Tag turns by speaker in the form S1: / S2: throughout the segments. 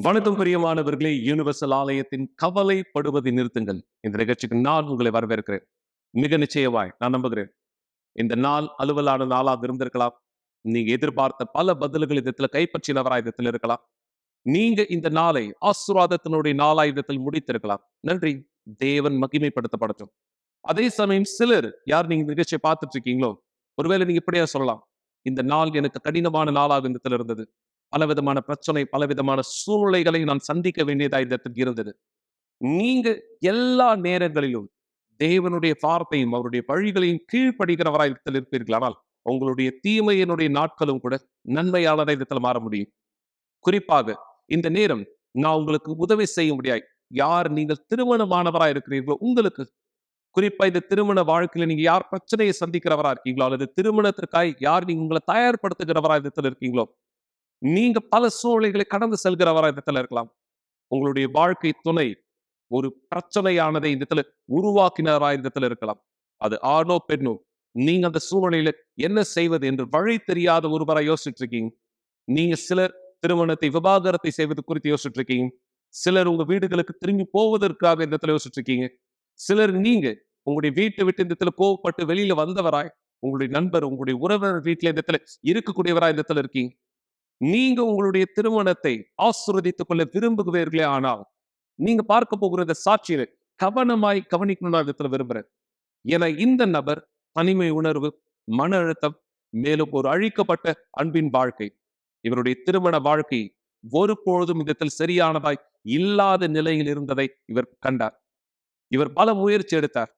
S1: வணக்கம் பிரியமானவர்களே, யூனிவர்சல் ஆலயத்தின் கவலைப்படுவதை நிறுத்துங்கள் இந்த நிகழ்ச்சிக்கு நான் உங்களை வரவேற்கிறேன். மிக நிச்சயமாய் நான் நம்புகிறேன். இந்த நாள் அலுவலான நாளாக இருந்திருக்கலாம். நீங்க எதிர்பார்த்த பல பதில்கள் இதத்துல கைப்பற்றினவரா இதத்தில் இருக்கலாம். நீங்க இந்த நாளை ஆசீர்வாதத்தினுடைய நாளாயுதத்தில் முடித்திருக்கலாம். நன்றி. தேவன் மகிமைப்படுத்தப்படட்டும். அதே சமயம் சிலர் யார் நீங்க இந்த நிகழ்ச்சியை பார்த்துட்டு இருக்கீங்களோ, ஒருவேளை நீங்க இப்படியா சொல்லலாம், இந்த நாள் எனக்கு கடினமான நாளாக இந்த இடத்துல இருந்தது. பலவிதமான பிரச்சனை, பலவிதமான சூழ்நிலைகளை நான் சந்திக்க வேண்டியதா இந்த இடத்துக்கு இருந்தது. நீங்க எல்லா நேரங்களிலும் தேவனுடைய வார்த்தையும் அவருடைய வழிகளையும் கீழ்ப்படுகிறவராய் இடத்தில் இருப்பீர்களானால், உங்களுடைய தீமையினுடைய நாட்களும் கூட நன்மையானதா இடத்துல மாற முடியும். குறிப்பாக இந்த நேரம் நான் உங்களுக்கு உதவி செய்ய முடியாது. யார் நீங்கள் திருமணமானவரா இருக்கிறீர்களோ உங்களுக்கு, குறிப்பா இந்த திருமண வாழ்க்கையில நீங்க யார் பிரச்சனையை சந்திக்கிறவரா இருக்கீங்களோ, அல்லது திருமணத்திற்காய் யார் நீங்க உங்களை தயார்படுத்துகிறவரா இடத்துல இருக்கீங்களோ, நீங்க பல சூழ்நிலைகளை கடந்து செல்கிறவரா இடத்துல இருக்கலாம். உங்களுடைய வாழ்க்கை துணை ஒரு பிரச்சனையானதை இந்த இடத்துல உருவாக்கினரா இந்த இடத்துல இருக்கலாம். அது ஆணோ பெண்ணோ, நீங்க அந்த சூழ்நிலையில என்ன செய்வது என்று வழி தெரியாத ஒருவரா யோசிச்சுட்டு இருக்கீங்க. நீங்க சிலர் திருமணத்தை விவாகரத்தை செய்வது குறித்து யோசிச்சுட்டு இருக்கீங்க. சிலர் உங்க வீடுகளுக்கு திரும்பி போவதற்காக இந்த இடத்துல யோசிச்சுட்டு இருக்கீங்க. சிலர் நீங்க உங்களுடைய வீட்டை விட்டு இந்த இடத்துல கோவப்பட்டு வெளியில வந்தவராய், உங்களுடைய நண்பர், உங்களுடைய உறவினர் வீட்டுல இந்த இடத்துல இருக்கக்கூடியவரா இந்த இடத்துல இருக்கீங்க. நீங்க உங்களுடைய திருமணத்தை ஆசீர்வதித்துக் கொள்ள விரும்புகிறீர்களே, ஆனால் நீங்க பார்க்க போகிற இந்த சாட்சியை கவனமாய் கவனிக்கணும்னு நான் இடத்துல விரும்புறேன். ஏன்னா இந்த நபர் தனிமை உணர்வு, மன அழுத்தம், மேலும் ஒரு அழிக்கப்பட்ட அன்பின் வாழ்க்கை, இவருடைய திருமண வாழ்க்கை ஒரு பொழுதும் இதத்தில் சரியானதாய் இல்லாத நிலையில் இருந்ததை இவர் கண்டார். இவர் பல முயற்சி எடுத்தார்,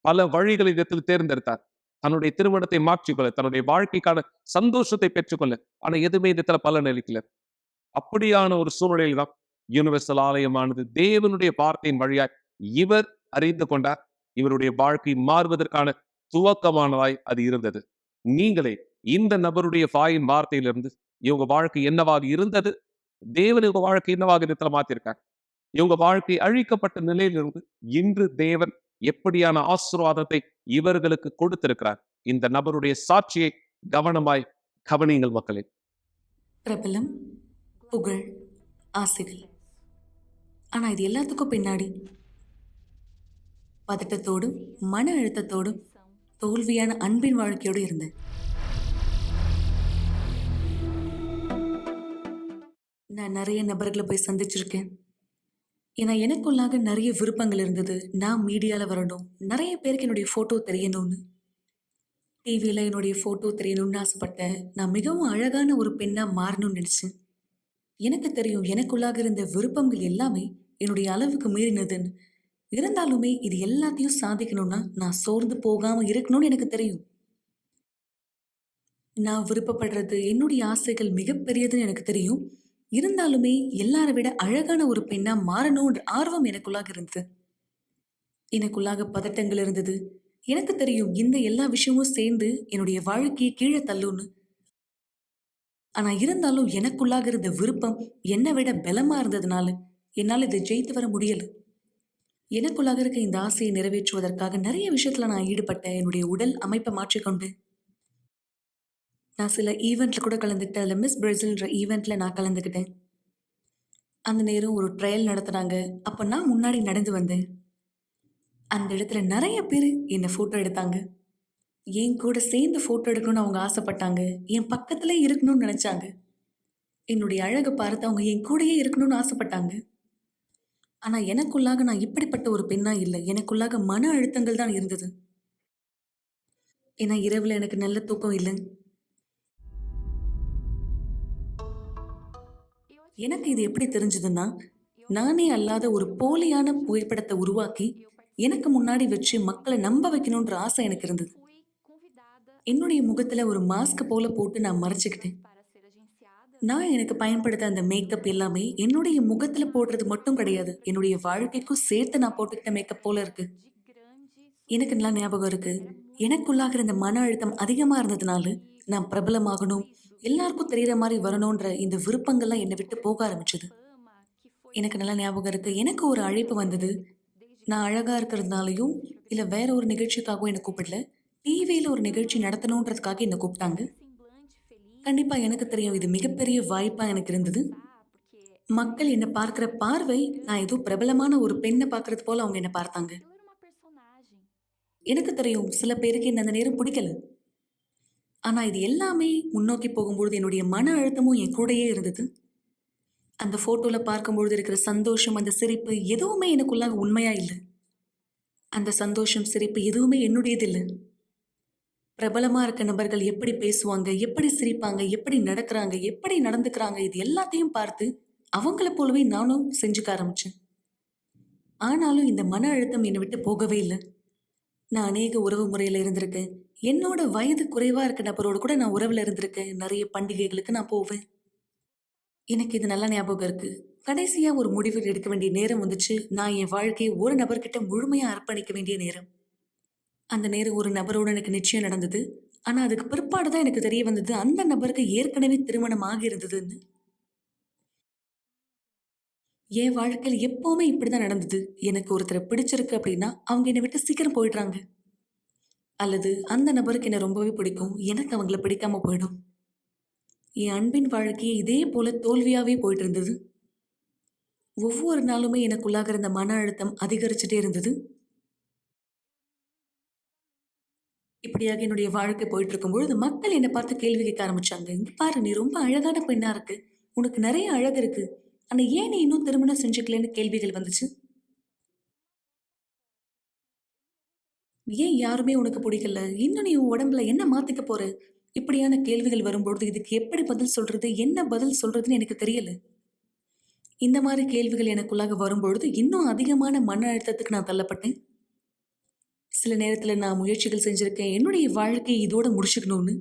S1: பல வழிகளை இதத்தில் தேர்ந்தெடுத்தார். தன்னுடைய திருமணத்தை மாற்றிக்கொள்ள, தன்னுடைய வாழ்க்கைக்கான சந்தோஷத்தை பெற்றுக்கொள்ள. ஆனா எதுவுமே இதத்துல பலன் அளிக்கல. அப்படியான ஒரு சூழ்நிலையில் தான் யூனிவர்சல் ஆலயமானது தேவனுடைய வார்த்தையின் வழியாய் இவர் அறிந்து கொண்டார். இவருடைய வாழ்க்கை மாறுவதற்கான துவக்கமானதாய் அது இருந்தது. நீங்களே இந்த நபருடைய வாயின் வார்த்தையிலிருந்து இவங்க வாழ்க்கை என்னவாக இருந்தது, தேவன் இவங்க வாழ்க்கை என்னவாக இடத்துல மாத்திருக்காங்க. இவங்க வாழ்க்கை அழிக்கப்பட்ட நிலையிலிருந்து இன்று தேவன் எப்படியான ஆசீர்வாதத்தை இவர்களுக்கு கொடுத்திருக்கிறார். இந்த நபருடைய சாட்சியை கவனமாய் கவனியுங்கள் மக்களே.
S2: பிரபலம், புகழ், ஆசைகள். ஆனா இது எல்லாத்துக்கும் பின்னாடி பதட்டத்தோடும் மன அழுத்தத்தோடும் தோல்வியான அன்பின் வாழ்க்கையோடு இருந்தேன். நான் நிறைய நபர்களை போய் சந்திச்சிருக்கேன். ஏன்னா எனக்குள்ளாக நிறைய விருப்பங்கள் இருந்தது. நான் மீடியால வரணும், நிறைய பேருக்கு என்னுடைய போட்டோ தெரியணும்னு, டிவியில என்னுடைய போட்டோ தெரியணும்னு ஆசைப்பட்டேன். நான் மிகவும் அழகான ஒரு பெண்ணா மாறணும்னு நினைச்சேன். எனக்கு தெரியும் எனக்குள்ளாக இருந்த விருப்பங்கள் எல்லாமே என்னுடைய அளவுக்கு மீறினதுன்னு. இருந்தாலுமே இது எல்லாத்தையும் சாதிக்கணும்னா நான் சோர்ந்து போகாம இருக்கணும்னு எனக்கு தெரியும். நான் விருப்பப்படுறது, என்னுடைய ஆசைகள் மிகப்பெரியதுன்னு எனக்கு தெரியும். இருந்தாலுமே எல்லாரை விட அழகான ஒரு பெண்ணா மாறணும்ன்ற ஆர்வம் எனக்குள்ளாக இருந்தது. எனக்குள்ளாக பதட்டங்கள் இருந்தது. எனக்கு தெரியும் இந்த எல்லா விஷயமும் சேர்ந்து என்னுடைய வாழ்க்கையை கீழே தள்ளும்னு. ஆனா இருந்தாலும் எனக்குள்ளாக இருந்த விருப்பம் என்னை விட பலமா இருந்ததுனால என்னால் இதை ஜெயித்து வர முடியல. எனக்குள்ளாக இருக்க இந்த ஆசையை நிறைவேற்றுவதற்காக நிறைய விஷயத்துல நான் ஈடுபட்டேன். என்னுடைய உடல் அமைப்பை மாற்றிக்கொண்டு நான் சில ஈவெண்ட்ல கூட கலந்துக்கிட்டேன். அதில் மிஸ் பிரேசில்ன்ற ஈவெண்ட்ல நான் கலந்துக்கிட்டேன். அந்த நேரம் ஒரு ட்ரையல் நடத்துனாங்க. அப்போ நான் முன்னாடி நடந்து வந்தேன். அந்த இடத்துல நிறைய பேர் என்னை ஃபோட்டோ எடுத்தாங்க. என் கூட சேர்ந்து ஃபோட்டோ எடுக்கணும்னு அவங்க ஆசைப்பட்டாங்க. என் பக்கத்துல இருக்கணும்னு நினைச்சாங்க. என்னுடைய அழகை பார்த்து அவங்க என் கூடயே இருக்கணும்னு ஆசைப்பட்டாங்க. ஆனா எனக்குள்ளாக நான் இப்படிப்பட்ட ஒரு பெண்ணா இல்லை. எனக்குள்ளாக மன அழுத்தங்கள் தான் இருந்தது. ஏன்னா இரவுல எனக்கு நல்ல தூக்கம் இல்லை. எனக்கு இது எப்படி தெரிஞ்சதுன்னா, நானே அல்லாத ஒரு போலியான புகைப்படத்தை உருவாக்கி எனக்கு முன்னாடி வச்சு மக்களை நம்ப வைக்கணுன்ற ஆசை எனக்கு இருந்தது. என்னுடைய முகத்துல ஒரு மாஸ்க் போல போட்டு நான் மறைச்சுக்கிட்டேன். நான் எனக்கு பயன்படுத்த அந்த மேக்கப் எல்லாமே என்னுடைய முகத்துல போடுறது மட்டும் கிடையாது, என்னுடைய வாழ்க்கைக்கும் சேர்த்து நான் போட்டுக்கிட்ட மேக்கப் போல இருக்கு. எனக்கு நல்லா ஞாபகம் இருக்கு. எனக்குள்ளாக இருந்த மன அழுத்தம் அதிகமா இருந்ததுனால நான் பிரபலமாகணும், எல்லாருக்கும் தெரியற மாதிரி வரணும்ன்ற இந்த விருப்பங்கள்லாம் என்னை விட்டு போக ஆரம்பிச்சது. எனக்கு நல்லா ஞாபகம் இருக்கு. எனக்கு ஒரு அழைப்பு வந்தது. நான் அழகா இருக்கிறதுனாலையும் இல்ல வேற ஒரு நிகழ்ச்சிக்காகவும் என்னை கூப்பிடல. டிவியில ஒரு நிகழ்ச்சி நடத்தணுன்றதுக்காக என்னை கூப்பிட்டாங்க. கண்டிப்பா எனக்கு தெரியும் இது மிகப்பெரிய வாய்ப்பா எனக்கு இருந்தது. மக்கள் என்ன பார்க்கிற பார்வை, நான் ஏதோ பிரபலமான ஒரு பெண்ண பார்க்கறது போல அவங்க என்ன பார்த்தாங்க.
S3: Aquilo era uma personagem.
S2: எனக்கு தெரியும் சில பேருக்கு என்ன அந்த நேரம் பிடிக்கல. ஆனா இது எல்லாமே முன்னோக்கி போகும்பொழுது என்னுடைய மன அழுத்தமும் என் கூடயே இருந்தது. அந்த ஃபோட்டோல பார்க்கும்பொழுது இருக்கிற சந்தோஷம், அந்த சிரிப்பு எதுவுமே எனக்குள்ளாக உண்மையா இல்ல. அந்த சந்தோஷம், சிரிப்பு எதுவுமே என்னுடையது இல்ல. பிரபலமா இருக்க நபர்கள் எப்படி பேசுவாங்க, எப்படி சிரிப்பாங்க, எப்படி நடக்குறாங்க, எப்படி நடந்துக்கிறாங்க, இது எல்லாத்தையும் பார்த்து அவங்கள போலவே நானும் செஞ்சுக்க ஆரம்பிச்சேன். ஆனாலும் இந்த மன அழுத்தம் என்னை விட்டு போகவே இல்ல. நான் அநேக உறவு முறையில இருந்திருக்கேன். என்னோட வயது குறைவா இருக்க நபரோட கூட நான் உறவுல இருந்திருக்கேன். நெறைய பண்டிகைகளுக்கு நான் போவேன். எனக்கு இது நல்லா ஞாபகம் இருக்கு. கடைசியா ஒரு முடிவு எடுக்க வேண்டிய நேரம் வந்துச்சு. நான் என் வாழ்க்கைய ஒரு நபர்கிட்ட முழுமையா அர்ப்பணிக்க வேண்டிய நேரம். அந்த நேரம் ஒரு நபரோட எனக்கு நிச்சயம் நடந்தது. ஆனா அதுக்கு பிற்பாடு தான் எனக்கு தெரிய வந்தது, அந்த நபருக்கு ஏற்கனவே திருமணம் ஆகியிருந்ததுன்னு. என் வாழ்க்கையில எப்பவுமே இப்படிதான் நடந்தது. எனக்கு ஒருத்தர பிடிச்சிருக்கு அப்படின்னா, அவங்க என்னை விட்டு சீக்கிரம் போயிடுறாங்க. அல்லது அந்த நபருக்கு என்ன ரொம்பவே பிடிக்கும். எனக்கு அவங்கள பிடிக்காம போயிடும். என் அன்பின் வாழ்க்கையே இதே போல தோல்வியாவே போயிட்டு இருந்தது. ஒவ்வொரு நாளுமே எனக்குள்ளாக இருந்த மன அழுத்தம் அதிகரிச்சுட்டே இருந்தது. இப்படியாக என்னுடைய வாழ்க்கை போயிட்டு இருக்கும்பொழுது, மக்கள் என்ன பார்த்து கேள்வி கேட்க ஆரம்பிச்சாங்க. "இங்க பாரு, நீ ரொம்ப அழகான பெண்ணா இருக்கு. உனக்கு நெறைய அழகு இருக்கு. ஆனா ஏன் நீ இன்னும் திருமணம் செஞ்சுக்கலன்னு?" கேள்விகள் வந்துச்சு. "ஏன் யாருமே உனக்கு பிடிக்கல? இன்னும் நீ உன் உடம்புல என்ன மாத்திக்க போற?" இப்படியான கேள்விகள் வரும்பொழுது, இதுக்கு எப்படி பதில் சொல்றது? என்ன பதில் சொல்றதுன்னு எனக்கு தெரியல. இந்த மாரி கேள்விகள் எனக்குள்ளாக வரும்பொழுது, இன்னும் அதிகமான மன அழுத்தத்துக்கு நான் தள்ளப்பட்டேன். சில நேரத்துல நான் முயற்சிகள் செஞ்சிருக்கேன். என்னுடைய வாழ்க்கைய இதோட முடிச்சுக்கணும்னு.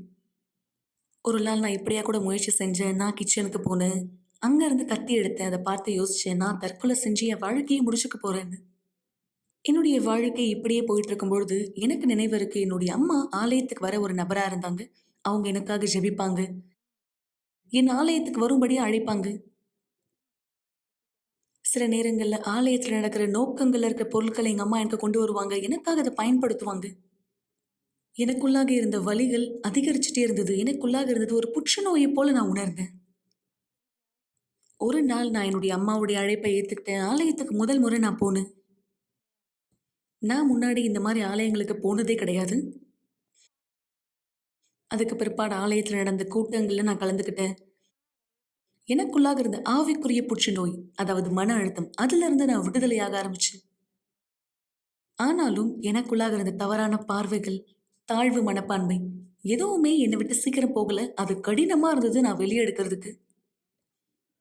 S2: ஒரு நாள் நான் இப்படியா கூட முயற்சி செஞ்சேன். நான் கிச்சனுக்கு போனேன். அங்க இருந்து கத்தி எடுத்தேன். அத பார்த்து யோசிச்சேன். நான் தற்கொலை செஞ்சு என் வாழ்க்கைய முடிச்சுக்க போறேன்னு. என்னுடைய வாழ்க்கை இப்படியே போயிட்டு இருக்கும்பொழுது, எனக்கு நினைவு இருக்கு. என்னுடைய அம்மா ஆலயத்துக்கு வர ஒரு நபரா இருந்தாங்க. அவங்க எனக்காக ஜெபிப்பாங்க. என் ஆலயத்துக்கு வரும்படி அழைப்பாங்க. சில நேரங்கள்ல ஆலயத்துல நடக்கிற நோக்கங்கள்ல இருக்க பொருட்கள எங்க அம்மா எனக்கு கொண்டு வருவாங்க. எனக்காக அத பயன்படுத்துவாங்க. எனக்குள்ளாக இருந்த வலிகள் அதிகரிச்சுட்டே இருந்தது. எனக்குள்ளாக இருந்தது ஒரு புற்றுநோயைப் போல நான் உணர்ந்தேன். ஒரு நாள் நான் என்னுடைய அம்மாவுடைய அழைப்பை ஏத்துக்கிட்டேன். ஆலயத்துக்கு முதல் முறை நான் போனேன். நான் முன்னாடி இந்த மாரி ஆலயங்களுக்கு போனதே கிடையாது. அதுக்கு பிற்பாடு ஆலயத்துல நடந்த கூட்டங்கள்ல நான் கலந்துக்கிட்டேன். எனக்குள்ளாக இருந்த ஆவிக்குரிய புற்றுநோய், அதாவது மன அழுத்தம், அதிலிருந்து நான் விடுதலையாக ஆரம்பிச்சேன். ஆனாலும் எனக்குள்ளாக இருந்த தவறான பார்வைகள், தாழ்வு மனப்பான்மை எதுவுமே என்னை விட்டு சீக்கிரம் போகல. அது கடினமா இருந்தது நான் வெளிய எடுக்கிறதுக்கு.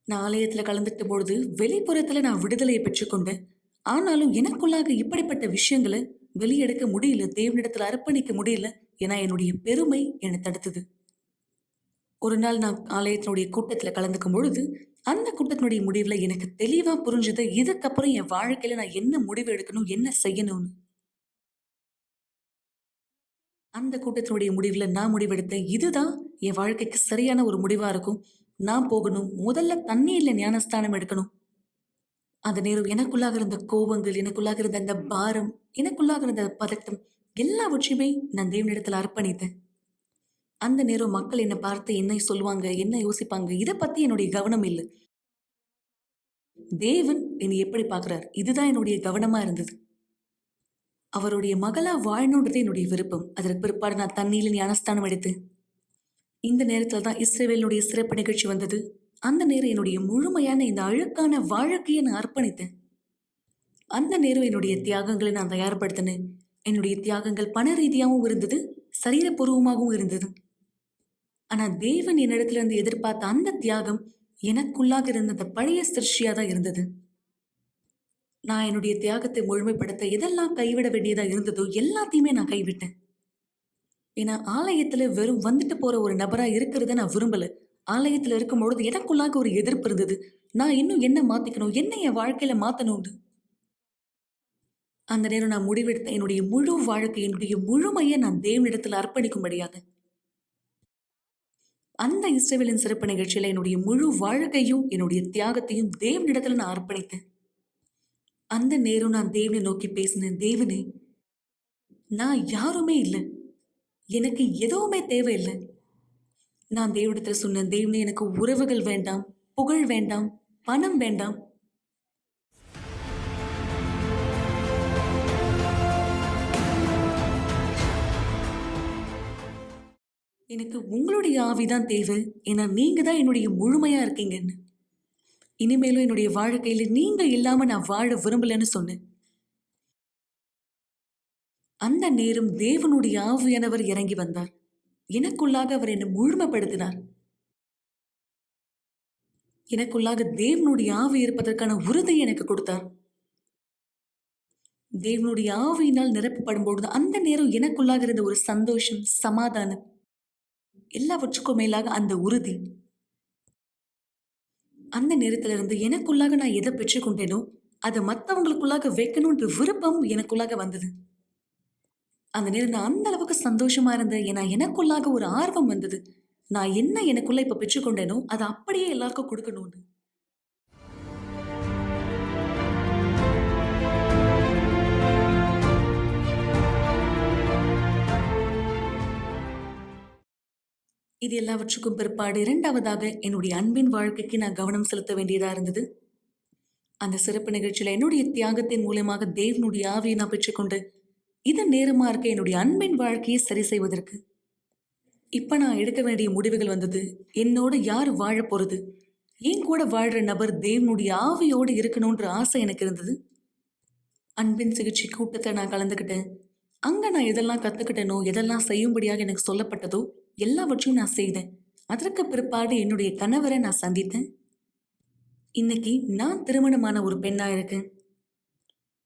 S2: நான் ஆலயத்துல கலந்துக்கிட்ட பொழுது வெளிப்புறத்துல நான் விடுதலையை பெற்றுக்கொண்டேன். ஆனாலும் எனக்குள்ளாக இப்படிப்பட்ட விஷயங்கள வெளிய எடுக்க முடியல. தேவனிடத்துல அர்ப்பணிக்க முடியல. ஏன்னா என்னுடைய பெருமை என்னை தடுத்தது. ஒரு நாள் நான் ஆலயத்தினுடைய கூட்டத்துல கலந்துக்கும் பொழுது, அந்த கூட்டத்தினுடைய முடிவுல எனக்கு தெளிவா புரிஞ்சது. இதுக்கப்புறம் என் வாழ்க்கையில நான் என்ன முடிவு எடுக்கணும், என்ன செய்யணும்னு. அந்த கூட்டத்தினுடைய முடிவுல நான் முடிவெடுத்தேன். இதுதான் என் வாழ்க்கைக்கு சரியான ஒரு முடிவா இருக்கும். நான் போகணும். முதல்ல தண்ணீர்ல ஞானஸ்தானம் எடுக்கணும். அந்த நேரம் எனக்குள்ளாக இருந்த கோபங்கள், எனக்குள்ளாக இருந்த அந்த பாரம், எனக்குள்ளாக இருந்த பதட்டம் எல்லாவற்றையுமே நான் தேவனிடத்துல அர்ப்பணித்தேன். அந்த நேரம் மக்கள் என்ன பார்த்து என்ன சொல்லுவாங்க, என்ன யோசிப்பாங்க, இத பத்தி என்னுடைய கவனம் இல்ல. தேவன் என்னை எப்படி பார்க்கிறார்? இதுதான் என்னுடைய கவனமா இருந்தது. அவருடைய மகளா வாழணுன்றது என்னுடைய விருப்பம். அதற்கு பிற்பாடு நான் தண்ணீல ஞானஸ்தானம் எடுத்தேன். இந்த நேரத்துல தான் இஸ்ரவேலினுடைய சிறப்பு நிகழ்ச்சி வந்தது. அந்த நேரம் என்னுடைய முழுமையான இந்த அழுக்கான வாழ்க்கைய நான் அர்ப்பணித்தேன். அந்த நேரம் என்னுடைய தியாகங்கள நான் தயார்படுத்தினேன். என்னுடைய தியாகங்கள் பண ரீதியாவும் இருந்தது, சரீரபூர்வமாகவும் இருந்தது. ஆனா தேவன் என்னிடத்துல இருந்து எதிர்பார்த்த அந்த தியாகம் எனக்குள்ளாக இருந்த அந்த பழைய சிருஷ்டியா தான் இருந்தது. நான் என்னுடைய தியாகத்தை முழுமைப்படுத்த எதெல்லாம் கைவிட வேண்டியதா இருந்ததோ எல்லாத்தையுமே நான் கைவிட்டேன். ஏன்னா ஆலயத்துல வெறும் வந்துட்டு போற ஒரு நபரா இருக்கிறத நான் விரும்பல. ஆலயத்துல இருக்கும்பொழுது எனக்குள்ளாக ஒரு எதிர்ப்பு இருந்தது. நான் இன்னும் என்ன மாத்திக்கணும், என்ன என் வாழ்க்கையில மாத்தணும்னு. அந்த நேரம் நான் முடிவெடுத்தேன். என்னுடைய முழு வாழ்க்கை, என்னுடைய முழுமையை நான் தேவனிடத்துல அர்ப்பணிக்கும்படியாக. அந்த இஸ்ரவேலின் சிறப்பு நிகழ்ச்சியில என்னுடைய முழு வாழ்க்கையும், என்னுடைய தியாகத்தையும் தேவனிடத்துல நான் அர்ப்பணித்தேன். அந்த நேரம் நான் தேவனை நோக்கி பேசினேன். தேவனே, நான் யாருமே இல்ல. எனக்கு எதுவுமே தேவையில்ல. நான் தேவனிடத்துல சொன்னேன். தேவனே, எனக்கு உறவுகள் வேண்டாம், புகழ் வேண்டாம், பணம் வேண்டாம். எனக்கு உங்களுடைய ஆவிதான் தேவை. ஏன்னா நீங்க தான் என்னுடைய முழுமையா இருக்கீங்கன்னு. இனிமேலும் என்னுடைய வாழ்க்கையில நீங்க இல்லாம நான் வாழ விரும்பலன்னு சொன்னேன். அந்த நேரம் தேவனுடைய ஆவியானவர் இறங்கி வந்தார். எனக்குள்ளாக அவர் என்னை முழுமைப்படுத்தினார். எனக்குள்ளாக தேவனுடைய ஆவி இருப்பதற்கான உறுதியை எனக்கு கொடுத்தார். தேவனுடைய ஆவியினால் நிரப்பப்படும் பொழுது அந்த நேரம் எனக்குள்ளாக இருந்த ஒரு சந்தோஷம், சமாதானம், எல்லாவற்றுக்கும் மேலாக அந்த உறுதி. அந்த நேரத்துல இருந்து எனக்குள்ளாக நான் எதை பெற்றுக்கொண்டேனோ அதை மற்றவங்களுக்குள்ளாக வைக்கணும்ன்ற விருப்பம் எனக்குள்ளாக வந்தது. அந்த நேரம் நான் அந்த அளவுக்கு சந்தோஷமா இருந்தேன். ஏன்னா எனக்குள்ளாக ஒரு ஆர்வம் வந்தது. நான் என்ன எனக்குள்ள இப்ப பெற்றுக்கொண்டேனோ அதை அப்படியே எல்லாருக்கும் கொடுக்கணும்னு. இது எல்லாவற்றுக்கும் பிற்பாடு இரண்டாவதாக என்னுடைய அன்பின் வாழ்க்கைக்கு நான் கவனம் செலுத்த வேண்டியதா இருந்தது. அந்த சிறப்பு நிகழ்ச்சியில என்னுடைய தியாகத்தின் மூலமாக தேவனுடைய ஆவியை நான் பெற்றுக்கொண்டு இது நேரமா இருக்க என்னுடைய அன்பின் வாழ்க்கையை சரி செய்வதற்கு இப்ப நான் எடுக்க வேண்டிய முடிவுகள் வந்தது. என்னோட யார் வாழ போறது, என் கூட வாழ்ற நபர் தேவனுடைய ஆவியோடு இருக்கணும்ன்ற ஆசை எனக்கு இருந்தது. அன்பின் சிகிச்சை கூட்டத்தை நான் கலந்துக்கிட்டேன். அங்க நான் எதெல்லாம் கத்துக்கிட்டேனோ, எதெல்லாம் செய்யும்படியாக எனக்கு சொல்லப்பட்டதோ எல்லாவற்றையும் நான் செய்தேன். அதற்கு பிற்பாடு என்னுடைய கணவரை நான் சந்தித்தேன். இன்னைக்கு நான் திருமணமான ஒரு பெண்ணா இருக்கேன்.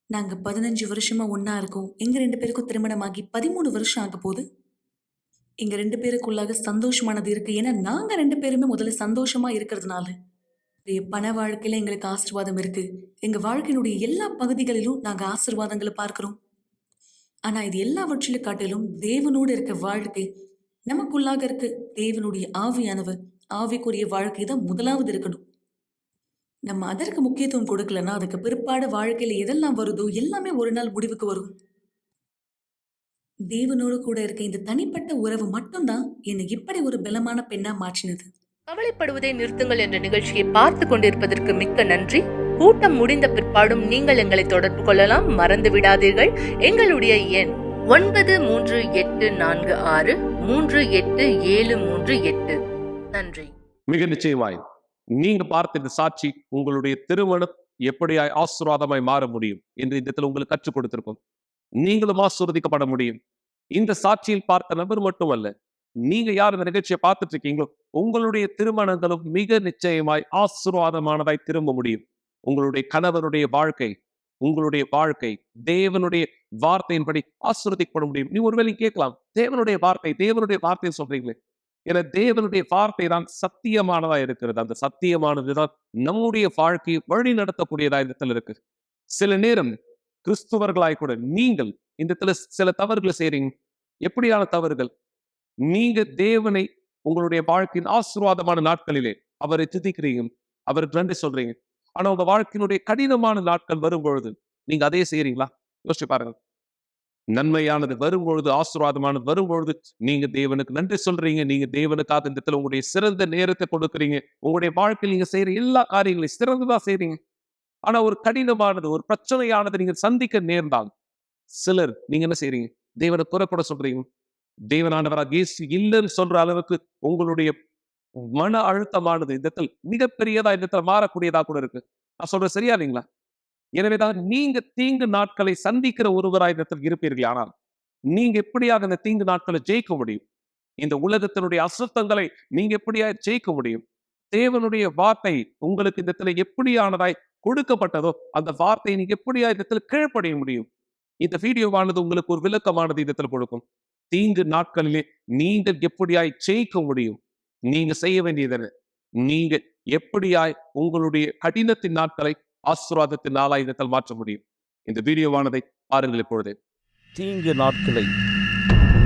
S2: நாங்க 15 வருஷமா ஒன்னா இருக்கோம். எங்க 2 பேருக்கும் திருமணமாகி 13 வருஷம் ஆக போகுது. எங்க 2 பேருக்குள்ளாக சந்தோஷமானது இருக்கு. ஏன்னா நாங்க 2 பேருமே முதல்ல சந்தோஷமா இருக்கிறதுனால பண வாழ்க்கையில எங்களுக்கு ஆசீர்வாதம் இருக்கு. எங்க வாழ்க்கையினுடைய எல்லா பகுதிகளிலும் நாங்க ஆசீர்வாதங்களை பார்க்கிறோம். ஆனா இது எல்லாவற்றிலும் காட்டிலும் தேவனோடு இருக்க வாழ்க்கை, நமக்குள்ளாக இருக்க தேவனுடைய ஆவியானவர், ஆவிக்குரிய வாழ்க்கை தான் முதலாவது இருக்கணும். நம்ம அதற்கு முக்கியத்துவம் கொடுக்கலன்னா அதுக்கு பிற்பாடு வாழ்க்கையில எதெல்லாம் வருதோ எல்லாமே ஒரு நாள் முடிவுக்கு வரும். தேவனோடு கூட இருக்க இந்த தனிப்பட்ட உறவு மட்டும்தான் என்னை இப்படி ஒரு பலமான பெண்ணா மாற்றினது.
S3: கவலைப்படுவதை நிறுத்துங்கள் என்ற நிகழ்ச்சியை பார்த்து கொண்டிருப்பதற்கு மிக்க நன்றி. கூட்டம் முடிந்த பிற்பாடும் நீங்கள் எங்களை தொடர்பு கொள்ளலாம். மறந்து விடாதீர்கள், எங்களுடைய எண் 9346387738. நன்றி.
S1: மிக நிச்சயமாய் நீங்க பார்த்த இந்த சாட்சி உங்களுடைய திருமணம் எப்படியாய் ஆசீர்வாதமாய் மாற முடியும் என்று இந்த இடத்துல உங்களுக்கு கற்றுக் கொடுத்திருக்கும். நீங்களும் ஆசீர்வதிக்கப்பட முடியும். இந்த சாட்சியில் பார்த்த நபர் மட்டுமல்ல, நீங்க யார் இந்த நிகழ்ச்சியை பார்த்துட்டு இருக்கீங்களோ உங்களுடைய திருமணங்களும் மிக நிச்சயமாய் ஆசீர்வாதமானதாய் திரும்ப முடியும். உங்களுடைய கணவருடைய வாழ்க்கை, உங்களுடைய வாழ்க்கை தேவனுடைய வார்த்தையின்படி ஆசீர்வதிக்கப்பட முடியும். நீ ஒருவேளை கேட்கலாம், தேவனுடைய வார்த்தை சொல்றீங்களே. என தேவனுடைய வார்த்தை தான் சத்தியமானதா இருக்கிறது. அந்த சத்தியமானதுதான் நம்முடைய வாழ்க்கையை வழி நடத்தக்கூடியதா இந்த இடத்துல இருக்கு. சில நேரம் கிறிஸ்துவர்களாய் கூட நீங்கள் இந்த இடத்துல சில தவறுகளை செய்றீங்க. எப்படியான தவறுகள்? நீங்க தேவனை உங்களுடைய வாழ்க்கையின் ஆசீர்வாதமான நாட்களிலே அவரை துதிக்கிறீங்க, அவருக்கு நன்றி சொல்றீங்க. ஆனா உங்க வாழ்க்கையினுடைய கடினமான நாட்கள் வரும்பொழுது நீங்க அதே செய்யறீங்களா? யோசிச்சு பாருங்க. நன்மையானது வரும்பொழுது, ஆசீர்வாதமானது வரும்பொழுது நீங்க தேவனுக்கு நன்றி சொல்றீங்க. நீங்க தேவனுக்காக இந்த இடத்துல உங்களுடைய சிறந்த நேரத்தை கொடுக்குறீங்க. உங்களுடைய வாழ்க்கையில் நீங்க செய்யற எல்லா காரியங்களையும் சிறந்ததா செய்றீங்க. ஆனா ஒரு கடினமானது, ஒரு பிரச்சனையானது நீங்க சந்திக்க நேர்ந்தால் சிலர் நீங்க என்ன செய்றீங்க? தேவனை குறை சொல்றீங்க. தேவனானவராக இயேசு இல்லைன்னு சொல்ற அளவுக்கு உங்களுடைய மன அழுத்தமானது இந்த இடத்துல மிகப்பெரியதா இந்த இடத்துல மாறக்கூடியதா கூட இருக்கு. நான் சொல்றது சரியா இல்லைங்களா? எனவேதான் நீங்க தீங்கு நாட்களை சந்திக்கிற ஒருவராய் இந்த இடத்துல இருப்பீர்கள். ஆனால் நீங்க எப்படியாக இந்த தீங்கு நாட்களை ஜெயிக்க முடியும்? இந்த உலகத்தினுடைய அசுத்தங்களை நீங்க எப்படியா ஜெயிக்க முடியும்? தேவனுடைய வார்த்தை உங்களுக்கு இந்த இடத்துல எப்படியானதாய் கொடுக்கப்பட்டதோ அந்த வார்த்தையை நீங்க எப்படியா இந்த இடத்துல கீழ்ப்படிய முடியும்? இந்த வீடியோவானது உங்களுக்கு ஒரு விளக்கமானது இந்த இடத்துல கொடுக்கும். தீங்கு நாட்களிலே நீங்கள் எப்படியாய் ஜெயிக்க முடியும்? நீங்க செய்ய வேண்டியது நீங்க எப்படியாய் உங்களுடைய கடினத்தின் நாட்களை ஆசீர்வாதத்தின் நாளாய் இடத்தில் மாற்ற முடியும்? இந்த வீடியோவானதை பாருங்கள் இப்பொழுது.
S4: தீங்கு நாட்களை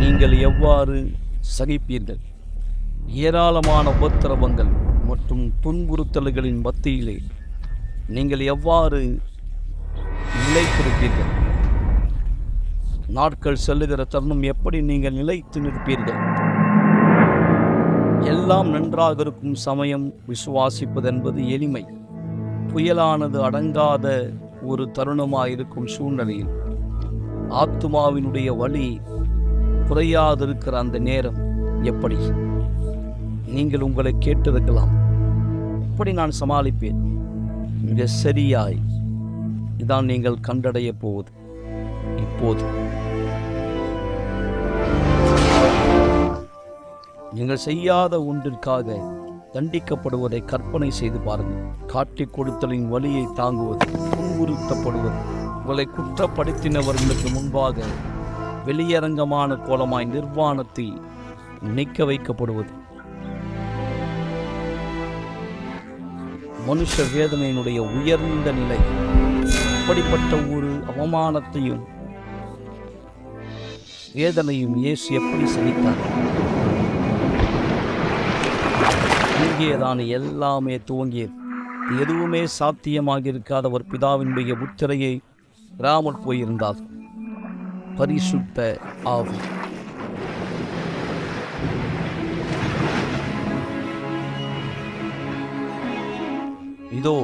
S4: நீங்கள் எவ்வாறு சகிப்பீர்கள்? ஏராளமான உபத்திரவங்கள் மற்றும் துன்புறுத்தல்களின் மத்தியிலே நீங்கள் எவ்வாறு நிலைத்திருப்பீர்கள்? நாட்கள் செல்லுகிற தருணம் எப்படி நீங்கள் நிலைத்து நிற்பீர்கள்? எல்லாம் நன்றாக இருக்கும் சமயம் விசுவாசிப்பது என்பது எளிமை. புயலானது அடங்காத ஒரு தருணமாயிருக்கும் சூழ்நிலையில் ஆத்துமாவினுடைய வலி குறையாதிருக்கிற அந்த நேரம் எப்படி நீங்கள் உங்களை கேட்டிருக்கலாம். எப்படி நான் சமாளிப்பேன்? மிக சரியாய் இதான் நீங்கள் கண்டடைய போவது. இப்போது நீங்கள் செய்யாத ஒன்றிற்காக தண்டிக்கப்படுவதை கற்பனை செய்து பாருங்கள். காட்டிக் கொடுத்தலின் வலியை தாங்குவது, துன்புறுத்தப்படுவது, உங்களை குற்றப்படுத்தினவர்களுக்கு முன்பாக வெளியரங்கமான கோலமாய் நிர்வாணத்தில் நிற்க வைக்கப்படுவது, மனுஷ வேதனையினுடைய உயர்ந்த நிலை. அப்படிப்பட்ட ஒரு அவமானத்தையும் வேதனையும் இயேசு எப்படி சகித்தார்? இங்கேதான் எல்லாமே துவங்கியது. எதுவுமே சாத்தியமாக இருக்காத ஒரு பிதாவினுடைய முத்திரையை ராமர் போயிருந்தார். பரிசுத்த ஆவி. இதோ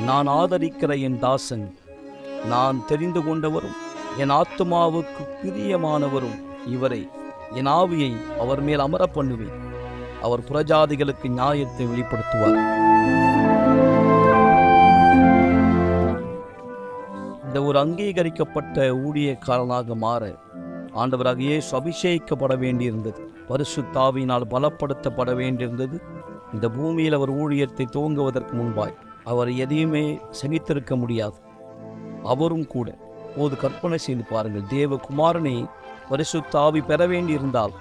S4: நான் ஆதரிக்கிற என் தாசன், நான் தெரிந்து கொண்டவரும் என் ஆத்துமாவுக்கு பிரியமானவரும் இவரை. என் ஆவியை அவர் மேல் அமர பண்ணுவேன். அவர் புறஜாதிகளுக்கு நியாயத்தை வெளிப்படுத்துவார். இந்த ஒரு அங்கீகரிக்கப்பட்ட ஊழியக்காரனாக மாற ஆண்டவராக இயேசு அபிஷேகிக்கப்பட வேண்டியிருந்தது. பரிசுத்த ஆவியினால் பலப்படுத்தப்பட வேண்டியிருந்தது. இந்த பூமியில் அவர் ஊழியத்தை துவங்குவதற்கு முன்பாய் அவர் எதையுமே சகித்திருக்க முடியாது. அவரும் கூட போது கற்பனை செய்து பாருங்கள், தேவகுமாரனை பரிசுத்த ஆவி பெற வேண்டியிருந்தால்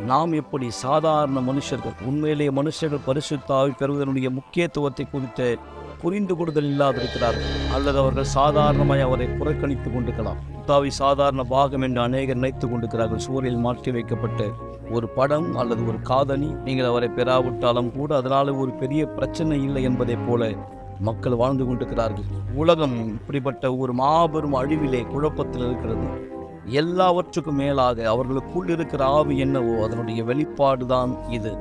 S4: நாம் எப்படி சாதாரண மனுஷர்கள், உண்மையிலேயே மனுஷர்கள் பரிசுத்த ஆவி பெறுவதனுடைய முக்கியத்துவத்தை குறித்து புரிந்து கொள்ளுதல் இல்லாதிருக்கிறார்கள். அல்லது அவர்கள் சாதாரணமாய் அவரை புறக்கணித்து கொண்டிருக்கலாம். தாவி சாதாரண பாகம் என்று அநேகர் நினைத்து கொண்டிருக்கிறார்கள். சூரியல் மாற்றி வைக்கப்பட்ட ஒரு படம் அல்லது ஒரு காதணி, நீங்கள் அவரை பெறாவிட்டாலும் கூட அதனால ஒரு பெரிய பிரச்சனை இல்லை என்பதை போல மக்கள் வாழ்ந்து கொண்டிருக்கிறார்கள். உலகம் இப்படிப்பட்ட ஒரு மாபெரும் அழிவிலே குழப்பத்தில் இருக்கிறது. எல்லாவற்றுக்கும் மேலாக அவர்களுக்குள் இருக்கிற ஆவி என்னவோ அதனுடைய வெளிப்பாடுதான் இது.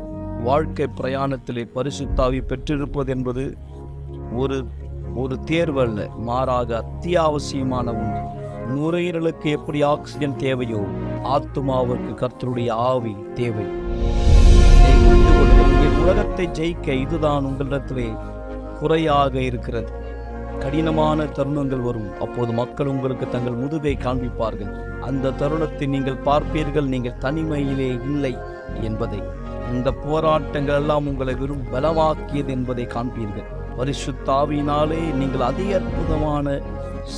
S4: வாழ்க்கை பிரயாணத்திலே பரிசுத்த ஆவி பெற்றிருப்பது என்பது ஒரு தேர்வு அல்ல, மாறாக அத்தியாவசியமான ஒன்று. நுரையீரலுக்கு எப்படி ஆக்சிஜன் தேவையோ ஆத்துமாவுக்கு கர்த்தருடைய ஆவி தேவை. உலகத்தை ஜெயிக்க இதுதான் உங்களிடத்திலே குறையாக இருக்கிறது. கடினமான தருணங்கள் வரும். அப்போது மக்கள் உங்களுக்கு தங்கள் முதுகை காண்பிப்பார்கள். அந்த தருணத்தை நீங்கள் பார்ப்பீர்கள், நீங்கள் தனிமையிலே இல்லை என்பதை. இந்த போராட்டங்கள் எல்லாம் உங்களை வெறும் பலமாக்கியது என்பதை காண்பீர்கள். பரிசுத்த ஆவியினாலே நீங்கள் அதி அற்புதமான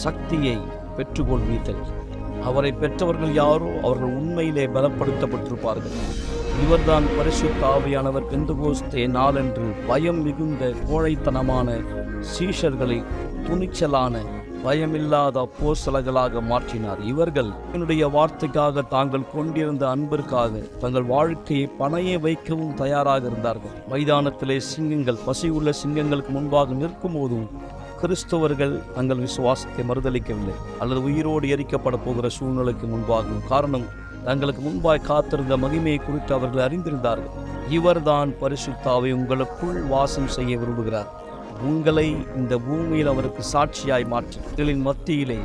S4: சக்தியை பெற்றுக்கொள்வீர்கள். அவரை பெற்றவர்கள் யாரோ அவர்கள் உண்மையிலே பலப்படுத்தப்பட்டிருப்பார்கள். இவர்தான் பரிசுத்த ஆவியானவர். பெந்தெகோஸ்தே நாளன்று பயம் மிகுந்த கோழைத்தனமான சீஷர்களை துணிச்சலான பயமில்லாத அப்போஸ்தலர்களாக மாற்றினார். இவர்கள் என்னுடைய வார்த்தைக்காக தாங்கள் கொண்டிருந்த அன்பிற்காக தங்கள் வாழ்க்கையை பணைய வைக்கவும் தயாராக இருந்தார்கள். மைதானத்திலே சிங்கங்கள், பசியுள்ள சிங்கங்களுக்கு முன்பாக நிற்கும் போதும் கிறிஸ்தவர்கள் தங்கள் விசுவாசத்தை மறுதளிக்கவில்லை, அல்லது உயிரோடு எரிக்கப்பட போகிற சூழ்நிலைக்கு முன்பாகவும். காரணம், தங்களுக்கு முன்பாய் காத்திருந்த மகிமையை குறித்து அவர்கள் அறிந்திருந்தார்கள். இவர்தான் பரிசுத்த ஆவி உங்களுக்குள் வாசம் செய்ய விரும்புகிறார். உங்களை இந்த பூமியில் அவருக்கு சாட்சியாய் மாற்றி மத்தியிலே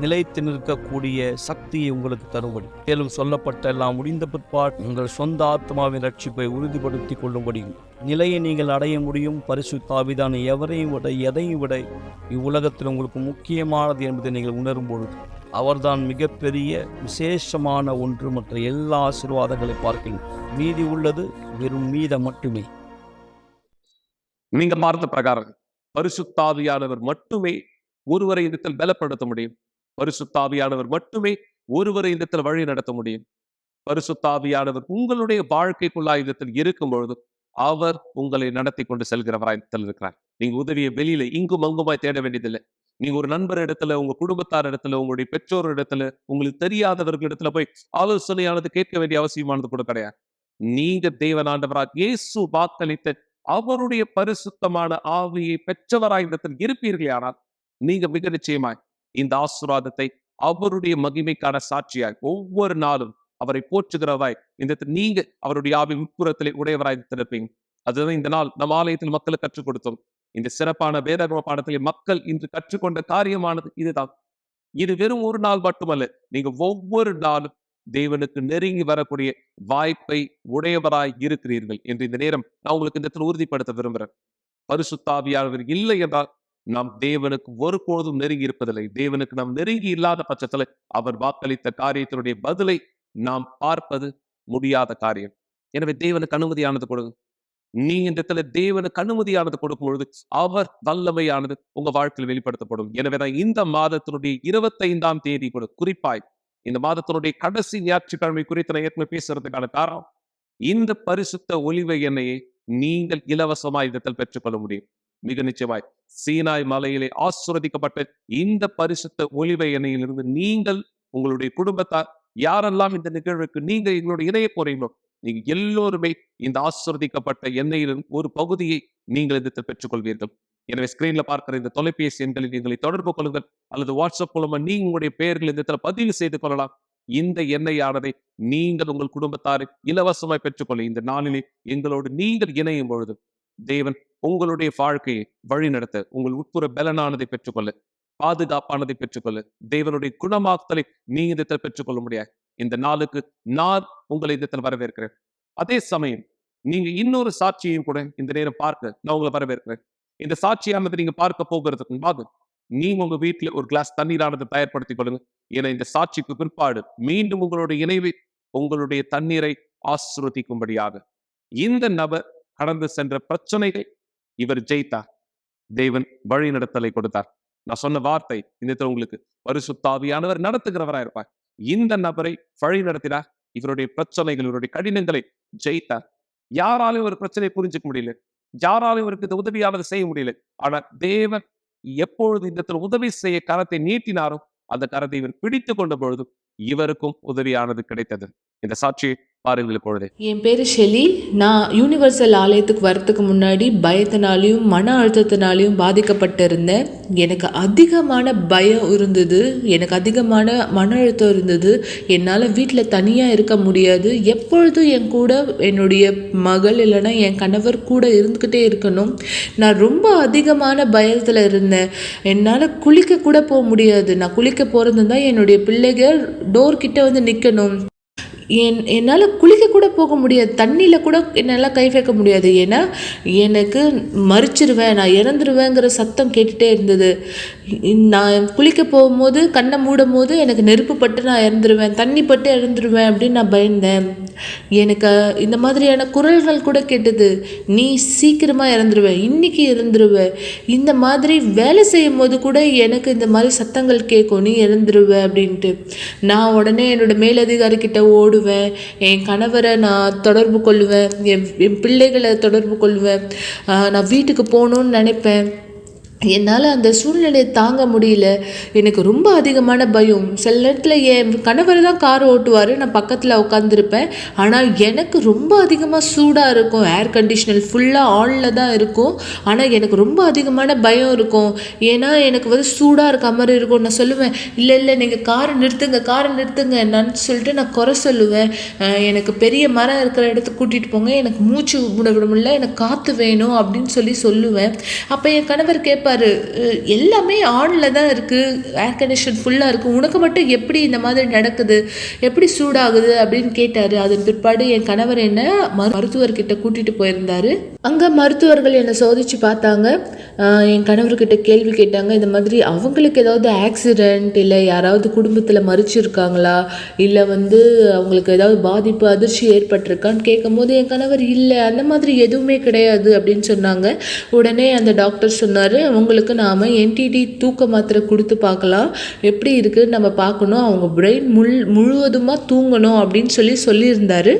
S4: நிலைத்து நிற்கக்கூடிய சக்தியை உங்களுக்கு தரும்படி, மேலும் சொல்லப்பட்ட எல்லாம் முடிந்த பிற்பாடு உங்கள் சொந்த ஆத்மாவின் ரட்சிப்பை உறுதிப்படுத்திக் கொள்ளும்படி நிலையை நீங்கள் அடைய முடியும். பரிசுத்த ஆவிதான் எவரையும் விட எதையும் விட இவ்வுலகத்தில் உங்களுக்கு முக்கியமானது என்பதை நீங்கள் உணரும் பொழுது அவர்தான் மிகப்பெரிய விசேஷமான ஒன்று. மற்ற எல்லா ஆசீர்வாதங்களை பார்க்கலாம். மீதி உள்ளது வெறும் மீதம் மட்டுமே.
S1: நீங்க பார்த்த பிரகாரம் பரிசுத்த ஆவியானவர் மட்டுமே ஒருவரை இடத்தில் பலப்படுத்த முடியும். பரிசுத்த ஆவியானவர் மட்டுமே ஒருவரை இடத்தில் வழி நடத்த முடியும். பரிசுத்த ஆவியானவர் உங்களுடைய வாழ்க்கைக்குள்ளாய் இடத்தில் இருக்கும் பொழுது அவர் உங்களை நடத்தி கொண்டு செல்கிறவராய் இருக்கிறார். நீங்க உதவியை வெளியில இங்கும் அங்குமாய் தேட வேண்டியதில்லை. நீங்க ஒரு நண்பர் இடத்துல, உங்க குடும்பத்தார் இடத்துல, உங்களுடைய பெற்றோர் இடத்துல, உங்களுக்கு தெரியாதவர்கள் இடத்துல போய் ஆலோசனையானது கேட்க வேண்டிய அவசியமானது கூட கிடையாது. நீங்க தேவனாண்டவராக இயேசு வாக்களித்த அவருடைய பரிசுத்தமான ஆவியை பெற்றவராய் இடத்தில் இருப்பீர்களே, ஆனால் நீங்க மிக நிச்சயமாய் இந்த ஆசீர்வாதத்தை அவருடைய மகிமைக்கான சாட்சியாய் ஒவ்வொரு நாளும் அவரை போற்றுகிறவாய் இந்த நீங்க அவருடைய ஆவி உட்புறத்திலே உடையவராய் இருப்பீங்க. அதுதான் இந்த நாள் நம் ஆலயத்தில் மக்களுக்கு கற்றுக் கொடுத்தோம். இந்த சிறப்பான வேதாகம பாடத்திலே மக்கள் இன்று கற்றுக்கொண்ட காரியமானது இதுதான். இது வெறும் ஒரு நாள் மட்டுமல்ல, நீங்க ஒவ்வொரு நாளும் தேவனுக்கு நெருங்கி வரக்கூடிய வாய்ப்பை உடையவராய் இருக்கிறீர்கள் என்று இந்த நேரம் நான் உங்களுக்கு இந்த இடத்துல உறுதிப்படுத்த விரும்புகிறேன். பரிசுத்த ஆவியானவர் இல்லை என்றால் நாம் தேவனுக்கு ஒருபொழுதும் நெருங்கி இருப்பதில்லை. தேவனுக்கு நாம் நெருங்கி இல்லாத பட்சத்துல அவர் வாக்களித்த காரியத்தினுடைய பதிலை நாம் பார்ப்பது முடியாத காரியம். எனவே தேவனுக்கு அனுமதியானது கொடுங்க. நீங்க இந்த இடத்துல தேவனுக்கு அனுமதியானது கொடுக்கும் பொழுது அவர் வல்லமையானது உங்க வாழ்க்கையில் வெளிப்படுத்தப்படும். எனவேதான் இந்த மாதத்தினுடைய 25ஆம் தேதி கூட குறிப்பாய் இந்த மாதத்தினுடைய கடைசி ஞாயிற்றுக்கிழமை குறித்து நான் ஏற்கனவே பேசுறதுக்கான காரணம், இந்த பரிசுத்த ஒலிவ எண்ணெயை நீங்கள் இலவசமாய் இடத்தில் பெற்றுக்கொள்ள முடியும். மிக நிச்சயமாய் சீனாய் மலையிலே ஆசீர்வதிக்கப்பட்ட இந்த பரிசுத்த ஒலிவ எண்ணெயிலிருந்து நீங்கள் உங்களுடைய குடும்பத்தார் யாரெல்லாம் இந்த நிகழ்வுக்கு நீங்க எங்களோட இணைய போறீங்களோ நீங்க எல்லோருமே இந்த ஆசீர்வதிக்கப்பட்ட எண்ணெயிலிருந்து ஒரு பகுதியை நீங்கள் இடத்தில் பெற்றுக்கொள்வீர்கள். எனவே ஸ்கிரீன்ல பார்க்கிற இந்த தொலைபேசி எண்களில் எங்களை தொடர்பு கொள்ளுங்கள் அல்லது வாட்ஸ்அப் மூலமா நீங்க உங்களுடைய பெயர்கள் இந்த இடத்துல பதிவு செய்து கொள்ளலாம். இந்த எண்ணெயானதை நீங்கள் உங்கள் குடும்பத்தாரை இலவசமாய் பெற்றுக்கொள்ள இந்த நாளிலே எங்களோடு நீங்கள் இணையும் பொழுது தேவன் உங்களுடைய வாழ்க்கையை வழிநடத்த உங்கள் உட்புற பலனானதை பெற்றுக்கொள்ள பாதுகாப்பானதை பெற்றுக்கொள்ள தேவனுடைய குணமாக்குதலை நீங்க இந்த பெற்றுக்கொள்ள முடியாது. இந்த நாளுக்கு நான் உங்களை இந்த வரவேற்கிறேன். அதே சமயம் நீங்க இன்னொரு சாட்சியையும் கூட இந்த நேரம் பார்க்க நான் உங்களை வரவேற்கிறேன். இந்த சாட்சியானது நீங்க பார்க்க போகிறதுக்கு முன்பாக நீங்க உங்க வீட்டுல ஒரு கிளாஸ் தண்ணீரானது தயார்படுத்திக் கொள்ளுங்க. ஏன்னா இந்த சாட்சிக்கு பிற்பாடு மீண்டும் உங்களுடைய இணைவை உங்களுடைய தண்ணீரை ஆசீர்வதிக்கும்படியாக இந்த நபர் கடந்து சென்ற பிரச்சனைகள் இவர் ஜெயித்தார். தேவன் வழி நடத்தலை கொடுத்தார். நான் சொன்ன வார்த்தை இந்த உங்களுக்கு பரிசுத்த ஆவியானவர் நடத்துகிறவராக இருப்பார். இந்த நபரை வழி நடத்தினார். இவருடைய பிரச்சனைகள் இவருடைய கடினங்களை ஜெயித்தார். யாராலையும் ஒரு பிரச்சனையை புரிஞ்சுக்க முடியல, யாராலையும் இவருக்கு இந்த உதவியானது செய்ய முடியல. ஆனா தேவன் எப்பொழுது இந்த உதவி செய்ய கரத்தை நீட்டினாரோ அந்த கரத்தை இவர் பிடித்து கொண்ட பொழுதும் இவருக்கும் உதவியானது கிடைத்தது. இந்த சாட்சியை பாருங்கள் இப்பொழுதே.
S5: என் பேர் ஷெலி. நான் யூனிவர்சல் ஆலயத்துக்கு வரத்துக்கு முன்னாடி பயத்தினாலையும் மன அழுத்தத்தினாலையும் பாதிக்கப்பட்டிருந்தேன். எனக்கு அதிகமான பயம் இருந்தது, எனக்கு அதிகமான மன அழுத்தம் இருந்தது. என்னால் வீட்டில் தனியாக இருக்க முடியாது. எப்பொழுதும் என் கூட என்னுடைய மகள் இல்லைன்னா என் கணவர் கூட இருந்துக்கிட்டே இருக்கணும். நான் ரொம்ப அதிகமான பயத்தில் இருந்தேன். என்னால் குளிக்க கூட போக முடியாது. நான் குளிக்க போகிறது தான் என்னுடைய பிள்ளைகள் டோர்கிட்ட வந்து நிற்கணும். என்னால் குளிக்க கூட போக முடியாது. தண்ணியில் கூட என்னால் கை வைக்க முடியாது. ஏன்னா எனக்கு மறிச்சிருவேன், நான் இறந்துருவேங்கிற சத்தம் கேட்டுகிட்டே இருந்தது. நான் குளிக்க போகும்போது கண்ணை மூடும் போது எனக்கு நெருப்பு பட்டு நான் இறந்துருவேன், தண்ணி பட்டு இறந்துருவேன் அப்படின்னு நான் பயந்தேன். எனக்கு இந்த மாதிரியான குரல்கள் கூட கேட்டது, நீ சீக்கிரமாக இறந்துருவேன், இன்னைக்கு இறந்துருவேன். இந்த மாதிரி வேலை செய்யும் போது கூட எனக்கு இந்த மாதிரி சத்தங்கள் கேட்கும், நீ இறந்துருவேன் அப்படின்ட்டு. நான் உடனே என்னோட மேலதிகாரிக்கிட்ட ஓடுவேன், என் கணவரை நான் தொடர்பு கொள்ளுவேன், என் பிள்ளைகளை தொடர்பு கொள்வேன், நான் வீட்டுக்கு போகணுன்னு நினைப்பேன். என்னால் அந்த சூழ்நிலையை தாங்க முடியல. எனக்கு ரொம்ப அதிகமான பயம். சில நேரத்தில் என் கணவர் தான் கார் ஓட்டுவார், நான் பக்கத்தில் உட்காந்துருப்பேன். ஆனால் எனக்கு ரொம்ப அதிகமாக சூடாக இருக்கும். ஏர் கண்டிஷனர் ஃபுல்லாக ஆனில் தான் இருக்கும். ஆனால் எனக்கு ரொம்ப அதிகமான பயம் இருக்கும். ஏன்னா எனக்கு வந்து சூடாக இருக்க மாதிரி இருக்கும். நான் சொல்லுவேன், இல்லை நீங்கள் காரை நிறுத்துங்க என்னன்னு சொல்லிட்டு நான் குறை சொல்லுவேன். எனக்கு பெரிய மரம் இருக்கிற இடத்துக்கு கூட்டிகிட்டு போங்க, எனக்கு மூச்சு விட முடியல, எனக்கு காற்று வேணும் அப்படின்னு சொல்லுவேன். அப்போ என் கணவர் கேட்பார், எல்லாமே ஆனில் தான் இருக்குது, ஏர் கண்டிஷன் ஃபுல்லாக இருக்குது, உனக்கு மட்டும் எப்படி இந்த மாதிரி நடக்குது, எப்படி சூடாகுது அப்படின்னு கேட்டார். அதன் பிற்பாடு என் கணவர் என்னை மருத்துவர்கிட்ட கூட்டிகிட்டு போயிருந்தார். அங்கே மருத்துவர்கள் என்னை சோதித்து பார்த்தாங்க. என் கணவர்கிட்ட கேள்வி கேட்டாங்க, இந்த மாதிரி அவங்களுக்கு ஏதாவது ஆக்சிடெண்ட் இல்லை யாராவது குடும்பத்தில் மறிச்சிருக்காங்களா, இல்லை வந்து அவங்களுக்கு ஏதாவது பாதிப்பு அதிர்ச்சி ஏற்பட்டிருக்கான்னு கேட்கும்போது என் கணவர் இல்லை, அந்த மாதிரி எதுவுமே கிடையாது அப்படின்னு சொன்னாங்க. உடனே அந்த டாக்டர் சொன்னார், உங்களுக்கு நாம் என்டிடி தூக்க மாத்திரை கொடுத்து பார்க்கலாம், எப்படி இருக்குன்னு நம்ம பார்க்கணும், அவங்க பிரெயின் முழுவதுமாக தூங்கணும் அப்படின்னு சொல்லியிருந்தாரு.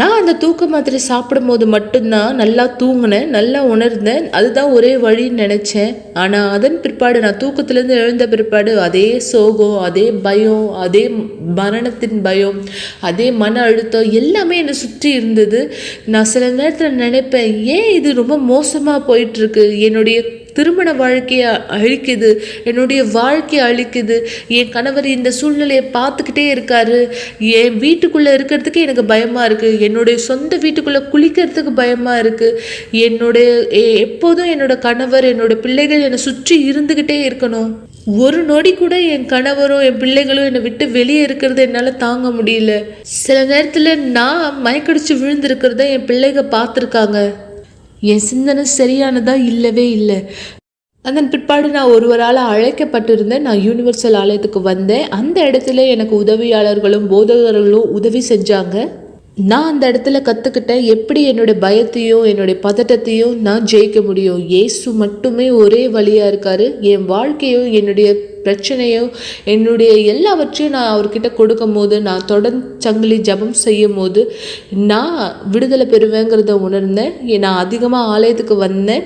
S5: நான் அந்த தூக்க மாத்திரை சாப்பிடும் போது மட்டும்தான் நல்லா தூங்கினேன், நல்லா உணர்ந்தேன். அதுதான் ஒரே வழின்னு நினச்சேன். ஆனால் அதன் பிற்பாடு நான் தூக்கத்துலேருந்து எழுந்த பிற்பாடு அதே சோகம், அதே பயம், அதே மரணத்தின் பயம், அதே மன அழுத்தம் எல்லாமே என்னை சுற்றி இருந்தது. நான் சில நேரத்தில் நினைப்பேன், ஏன் இது ரொம்ப மோசமாக போயிட்டுருக்கு, என்னுடைய திருமண வாழ்க்கையை அழிக்குது, என்னுடைய வாழ்க்கையை அழிக்குது. என் கணவர் இந்த சூழ்நிலையை பார்த்துக்கிட்டே இருக்காரு. என் வீட்டுக்குள்ளே இருக்கிறதுக்கு எனக்கு பயமாக இருக்குது. என்னுடைய சொந்த வீட்டுக்குள்ளே குளிக்கிறதுக்கு பயமாக இருக்குது. எப்போதும் என்னோட கணவர், என்னோட பிள்ளைகள் என்னை சுற்றி இருந்துக்கிட்டே இருக்கணும். ஒரு நொடி கூட என் கணவரும் என் பிள்ளைகளும் என்னை விட்டு வெளியே இருக்கிறத என்னால் தாங்க முடியல. சில நேரத்தில் நான் மயக்கடிச்சு விழுந்திருக்கிறத என் பிள்ளைங்க பார்த்துருக்காங்க. என் சிந்தனை சரியானதா இல்லவே இல்லை. அதன் பிற்பாடு நான் ஒருவரால் அழைக்கப்பட்டிருந்தேன். நான் யூனிவர்சல் ஆலயத்துக்கு வந்தேன். அந்த இடத்துல எனக்கு உதவியாளர்களும் போதகர்களும் உதவி செஞ்சாங்க. நான் அந்த இடத்துல கற்றுக்கிட்டேன் எப்படி என்னுடைய பயத்தையும் என்னுடைய பதட்டத்தையும் நான் ஜெயிக்க முடியும். இயேசு மட்டுமே ஒரே வழியாக இருக்கார். என் வாழ்க்கையும் என்னுடைய பிரச்சனையும் என்னுடைய எல்லாவற்றையும் நான் அவர்கிட்ட கொடுக்கும் போது, நான் தொடர்ந்து சங்கிலி ஜபம் செய்யும் போது நான் விடுதலை பெறுவேங்கிறத உணர்ந்தேன். நான் அதிகமாக ஆலயத்துக்கு வந்தேன்.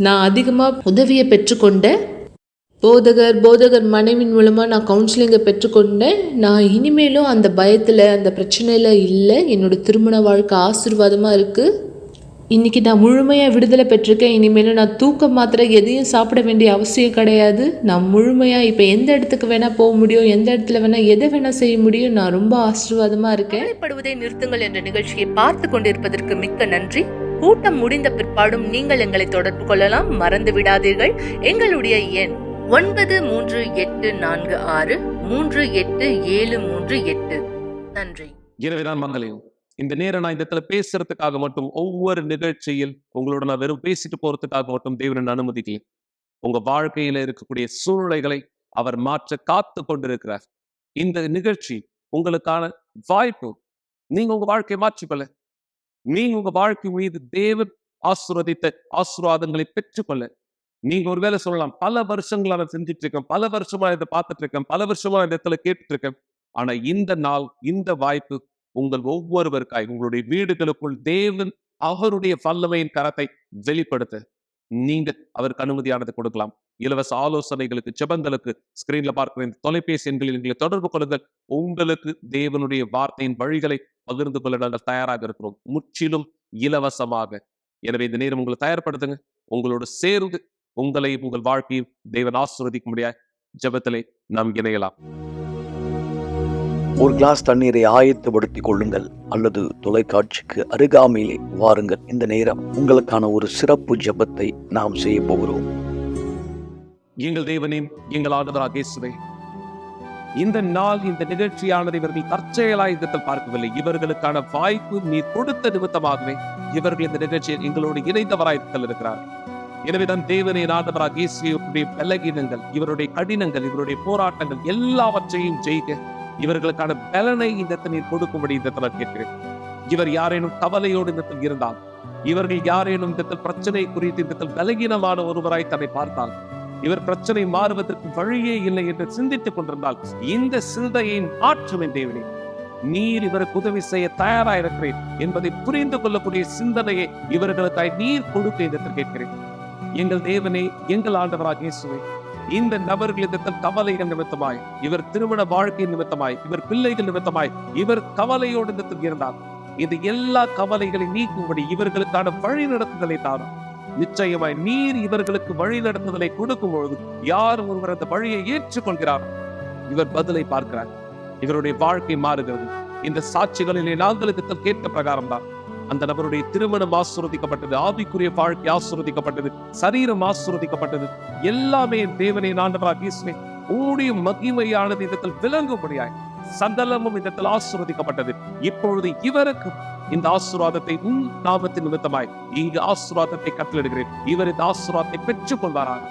S5: நான் அதிகமாக உதவியை பெற்றுக்கொண்டேன். போதகர் மனைவின் மூலமாக நான் கவுன்சிலிங்கை பெற்றுக்கொண்டேன். நான் இனிமேலும் அந்த பயத்தில் அந்த பிரச்சனையில் இல்லை. என்னோடய திருமண வாழ்க்கை ஆசீர்வாதமாக இருக்குது. இன்றைக்கி நான் முழுமையாக விடுதலை பெற்றிருக்கேன். இனிமேலும் நான் தூக்க மாத்திரை எதையும் சாப்பிட வேண்டிய அவசியம் கிடையாது. நான் முழுமையாக இப்போ எந்த இடத்துக்கு வேணால் போக முடியும், எந்த இடத்துல வேணால் எதை வேணால் செய்ய முடியும். நான் ரொம்ப ஆசீர்வாதமாக இருக்கேன்.
S3: கவலைப்படுவதை நிறுத்துங்கள் என்ற நிகழ்ச்சியை பார்த்து கொண்டிருப்பதற்கு மிக்க நன்றி. கூட்டம் முடிந்த பிற்பாடும் நீங்கள் எங்களை தொடர்பு கொள்ளலாம். மறந்து விடாதீர்கள், எங்களுடைய எண் 9346387738. நன்றி.
S1: எனவேதான் மங்களே, இந்த நேரம் நான் இந்த இடத்துல பேசுறதுக்காக மட்டும், ஒவ்வொரு நிகழ்ச்சியில் உங்களோட நான் வெறும் பேசிட்டு போறதுக்காக மட்டும் தேவன் அனுமதிக்கல. உங்க வாழ்க்கையில இருக்கக்கூடிய சூழ்நிலைகளை அவர் மாற்ற காத்து கொண்டிருக்கிறார். இந்த நிகழ்ச்சி உங்களுக்கான வாய்ப்பு. நீங்க உங்க வாழ்க்கையை மாற்றிக்கொள்ள, நீங்க உங்க வாழ்க்கை மீது தேவன் ஆசீர்வதித்த ஆசீர்வாதங்களை பெற்றுக்கொள்ள. நீங்க ஒருவேளை சொல்லலாம், பல வருஷங்களா நான் செஞ்சுட்டு இருக்கேன், பல வருஷமா இதை பார்த்துட்டு இருக்கேன், பல வருஷமா இந்த இடத்துல கேட்டுட்டு இருக்கேன். ஆனா இந்த நாள், இந்த வாய்ப்பு உங்கள் ஒவ்வொருவருக்காய் உங்களுடைய வீடுகளுக்குள் தேவன் அவருடைய வல்லமையின் கரத்தை வெளிப்படுத்த நீங்க அவருக்கு அனுமதியானதை கொடுக்கலாம். இலவச ஆலோசனைகளுக்கு, ஜெபங்களுக்கு ஸ்கிரீன்ல பார்க்கிற இந்த தொலைபேசி எண்களில் நீங்க தொடர்பு கொள்ளுங்கள். உங்களுக்கு தேவனுடைய வார்த்தையின் வழிகளை பகிர்ந்து கொள்ள நாங்கள் தயாராக இருக்கிறோம், முற்றிலும் இலவசமாக. எனவே இந்த நேரம் உங்களை தயார்படுத்துங்க. உங்களோடு சேர்ந்து உங்களை, உங்கள் வாழ்க்கையில் தேவன் ஆசீர்வதிக்க முடியாது. ஜெபத்திலே நாம் இணையலாம்.
S4: ஒரு கிளாஸ் தண்ணீரை ஆயத்தப்படுத்திக் கொள்ளுங்கள் அல்லது தொலைக்காட்சிக்கு அருகாமையிலே வாருங்கள். இந்த நேரம் உங்களுக்கான ஒரு சிறப்பு ஜெபத்தை நாம் செய்ய போகிறோம்.
S1: எங்கள் தேவனே, எங்கள் ஆண்டவராகிய இயேசுவே, இந்த நாள், இந்த நிகழ்ச்சியானது இவர்கள் தற்செயலாய் பார்க்கவில்லை. இவர்களுக்கான வாய்ப்பு நீர் கொடுத்த நிமித்தமாகவே இவர்கள் இந்த நிகழ்ச்சியில் எங்களோடு இணைந்தவராய் இருக்கிறார். எனவேதான் தேவனே, ஆண்டவராகிய இயேசுவுடைய பலகீனங்கள், இவருடைய கடினங்கள், இவருடைய போராட்டங்கள் எல்லாவற்றையும் ஜெயிக்க இவர்களுக்கான பலனை இந்த நீர் கொடுக்கும்படி இந்த கேட்கிறேன். இவர் யாரேனும் கவலையோடு இந்த இருந்தால், இவர்கள் யாரேனும் இந்த பிரச்சனை குறித்து இந்த பலகீனமான ஒருவராய் தன்னை பார்த்தால், இவர் பிரச்சனை மாறுவதற்கு வழியே இல்லை என்று சிந்தித்துக் கொண்டிருந்தால், இந்த சிந்தையை மாற்றும் தேவனே. நீர் இவருக்கு உதவி செய்ய தயாராயிருக்கிறேன் என்பதை புரிந்து கொள்ளக்கூடிய சிந்தனையை இவர்களுக்காய் நீர் கொடுக்க இந்த கேட்கிறேன். எங்கள் தேவனே, எங்கள் ஆண்டவராகிய இயேசுவே, இந்த நபர்கள் இந்த கவலைகள் நிமித்தமாய், இவர் திருமண வாழ்க்கை நிமித்தமாய், இவர் பிள்ளைகள் நிமித்தமாய் இவர் கவலையோடு இருந்தால், இந்த எல்லா கவலைகளை நீக்கும்படி இவர்களுக்கான வழி நடத்துதலை தாரும். நிச்சயமாய் நீர் இவர்களுக்கு வழி நடத்துதலை கொடுக்கும் பொழுது யார் ஒருவர் அந்த வழியை ஏற்றுக்கொள்கிறார், இவர் பதிலை பார்க்கிறார், இவருடைய வாழ்க்கை மாறுகிறது. இந்த சாட்சிகளிலே நாங்களுக்கு கேட்ட பிரகாரம் தான் அந்த நபருடைய திருமணம் ஆசீர்வதிக்கப்பட்டது, ஆவிக்குரிய வாழ்க்கை ஆசீர்வதிக்கப்பட்டது, சரீரம் ஆசீர்வதிக்கப்பட்டது. எல்லாமே தேவனே, ஆண்டவராகிய இயேசுவே, உம்முடைய மகிமையானது இதத்தில் விளங்கும்படியாய் சகலமும் இதத்தில் ஆசீர்வதிக்கப்பட்டது. இப்பொழுது இவருக்கு இந்த ஆசீர்வாதத்தை உன் நாமத்தின் நிமித்தமாய் இங்கு ஆசீர்வாதத்தை கட்டளிடுகிறேன். இவர் இந்த ஆசீர்வாதத்தை பெற்றுக் கொள்வாராக.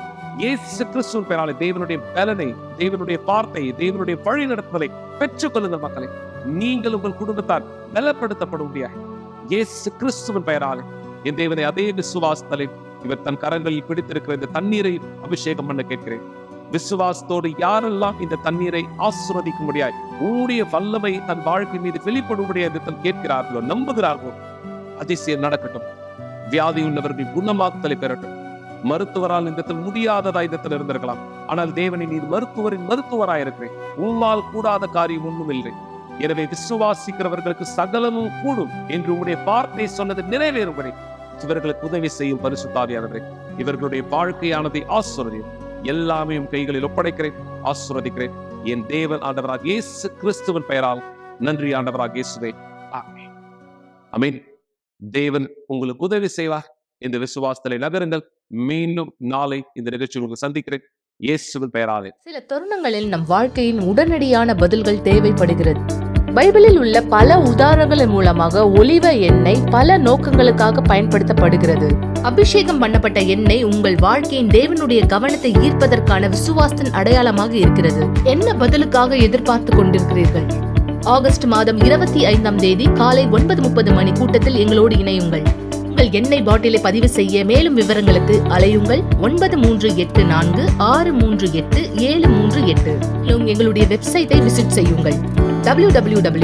S1: இயேசு கிறிஸ்துவின் பெயராலே தேவனுடைய பலனை, தேவனுடைய வார்த்தையை, தேவனுடைய வழி நடத்துதலை பெற்றுக் கொள்ளுங்கள் மக்களை. நீங்கள் உங்கள் குடும்பத்தால் பலப்படுத்தப்பட முடியாது. இயேசு கிறிஸ்துவின் பெயராலே என் தேவனை அதே விசுவாசத்தலில் இவர் தன் கரங்களில் பிடித்திருக்கிற இந்த தண்ணீரை அபிஷேகம் பண்ண கேட்கிறேன். விசுவாசத்தோடு யாரெல்லாம் இந்த தண்ணீரை ஆசீர்வதிக்க முடியாது, உன்னுடைய வல்லமை தன் வாழ்க்கை மீது வெளிப்படும்படியாக கேட்கிறார்களோ, நம்புகிறார்களோ, அதிசயம் நடக்கட்டும். வியாதி உள்ளவர்கள் குணமாக்குதலை பெறட்டும். மருத்துவரால் இந்த முடியாததா இந்த இருந்திருக்கலாம், ஆனால் தேவனை நீர் மருத்துவரின் மருத்துவராயிருக்கிறேன். உன்னால் கூடாத காரியம் ஒன்றும் இல்லை. எனவே விசுவாசிக்கிறவர்களுக்கு சகலமும் கூடும் என்று உங்களுடைய வார்த்தை சொன்னது நிறைவேறும்படி இவர்களுக்கு உதவி செய்யும் பரிசுத்த ஆவியானவரே, இவர்களுடைய வாழ்க்கையானதை ஆசீர்வதியும். எல்லாமே உம் கைகளில் ஒப்படைக்கிறேன், ஆசீர்வதிக்கிறேன். என் தேவன் ஆண்டவராக இயேசு கிறிஸ்துவின் பெயரால் நன்றி ஆண்டவராக இயேசுவே. ஆமென். ஆமென். தேவன் உங்களுக்கு உதவி செய்வார். இந்த விசுவாசத்திலே நகருங்கள். மீண்டும் நாளை இந்த நிகழ்ச்சியில் உங்களுக்கு சந்திக்கிறேன், இயேசுவின் பெயராலே.
S3: சில தருணங்களில் நம் வாழ்க்கையின் உடனடியான பதில்கள் தேவைப்படுகிறது. பைபிளில் உள்ள பல உதாரணங்களின் மூலமாக ஒலிவ எண்ணெய் பல நோக்கங்களுக்காக பயன்படுத்தப்படுகிறது. அபிஷேகம் பண்ணப்பட்ட எண்ணெய் உங்கள் வாழ்க்கையின் தேவனுடைய கவனத்தை ஈர்ப்பதற்கான விசுவாசத்தின் அடையாளமாக இருக்கிறது. என்ன பதிலுக்காக எதிர்பார்த்து கொண்டிருக்கிறீர்கள்? ஆகஸ்ட் மாதம் 25ஆம் தேதி காலை 9:30 மணி கூட்டத்தில் எங்களோடு இணையுங்கள். உங்கள் எண்ணெய் பாட்டிலை பதிவு செய்ய மேலும் விவரங்களுக்கு அலையுங்கள் 9384638738. எங்களுடைய வெப்சைட்டை விசிட் செய்யுங்கள் www.uckg.in.